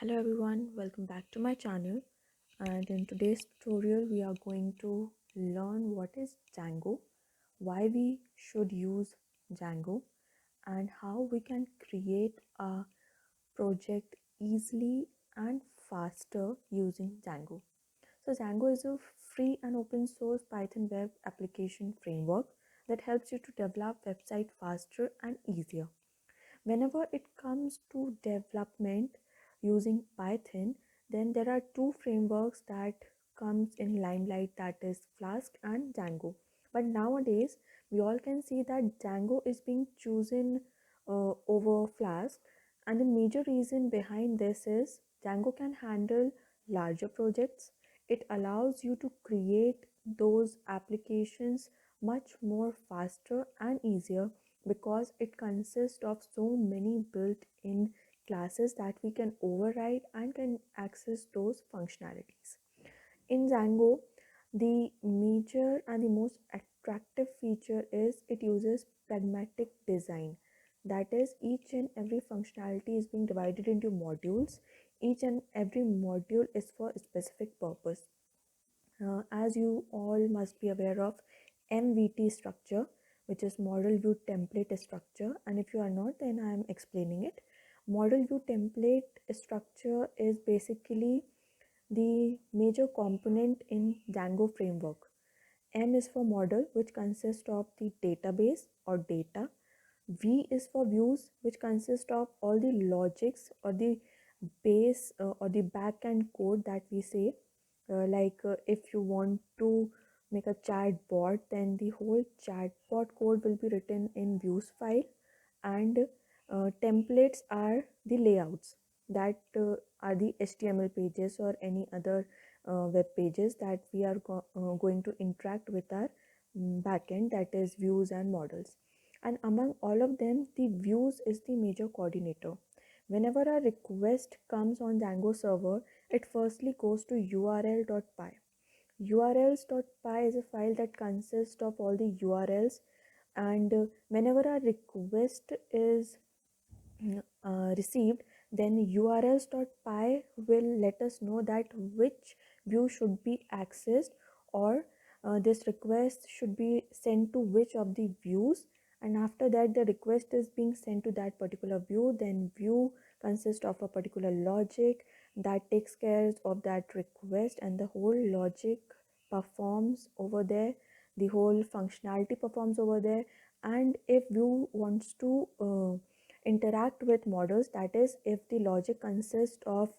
Hello everyone, welcome back to my channel, and in today's tutorial we are going to learn what is Django, why we should use Django, and how we can create a project easily and faster using Django. So Django is a free and open source Python web application framework that helps you to develop website faster and easier. Whenever it comes to development using Python, then there are two frameworks that comes in limelight, that is Flask and Django. But nowadays we all can see that Django is being chosen over Flask, and the major reason behind this is Django can handle larger projects. It allows you to create those applications much more faster and easier because it consists of so many built-in classes that we can override and can access those functionalities. In Django, the major and the most attractive feature is it uses pragmatic design. That is, each and every functionality is being divided into modules. Each and every module is for a specific purpose. As you all must be aware of MVT structure, which is model view template structure, and if you are not, then I am explaining it. Model view template structure is basically the major component in Django framework. M is for model, which consists of the database or data. V is for views, which consist of all the logics or the base or the backend code that we say. If you want to make a chat bot, then the whole chatbot code will be written in views file, and templates are the layouts that are the HTML pages or any other web pages that we are going to interact with our backend, that is views and models. And among all of them, the views is the major coordinator. Whenever a request comes on Django server, it firstly goes to url.py. urls.py is a file that consists of all the URLs, and whenever a request is received, then urls.py will let us know that which view should be accessed, or this request should be sent to which of the views. And after that the request is being sent to that particular view, then view consists of a particular logic that takes care of that request, and the whole logic performs over there, the whole functionality performs over there. And if view wants to interact with models, that is, if the logic consists of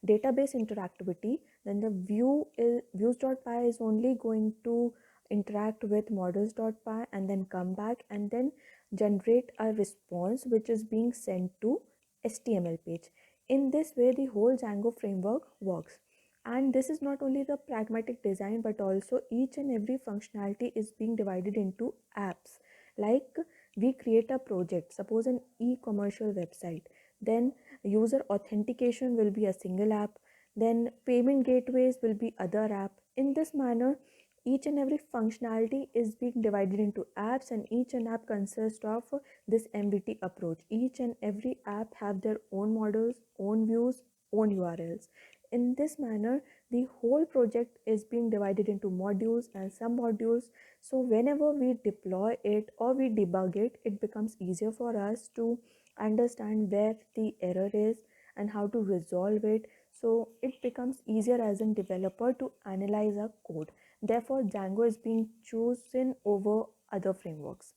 database interactivity, then the views.py is only going to interact with models.py and then come back and then generate a response which is being sent to HTML page. In this way the whole Django framework works. And this is not only the pragmatic design, but also each and every functionality is being divided into apps. Like, we create a project, suppose an e-commercial website, then user authentication will be a single app, then payment gateways will be other app. In this manner, each and every functionality is being divided into apps, and each and app consists of this MVT approach. Each and every app have their own models, own views, own URLs. In this manner, the whole project is being divided into modules and sub-modules. So whenever we deploy it or we debug it, it becomes easier for us to understand where the error is and how to resolve it. So it becomes easier as a developer to analyze our code. Therefore, Django is being chosen over other frameworks.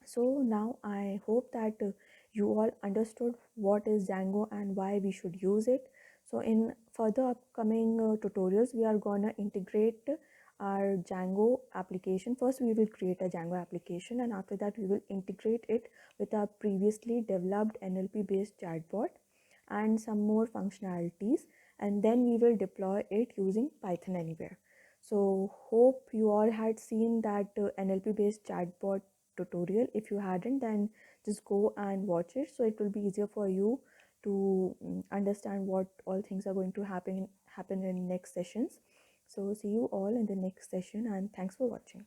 So now I hope that you all understood what is Django and why we should use it. So in further upcoming tutorials, we are gonna integrate our Django application. First we will create a Django application, and after that we will integrate it with our previously developed NLP based chatbot and some more functionalities, and then we will deploy it using Python Anywhere. So hope you all had seen that NLP based chatbot tutorial. If you hadn't, then just go and watch it, so it will be easier for you to understand what all things are going to happen in next sessions. So see you all in the next session, and thanks for watching.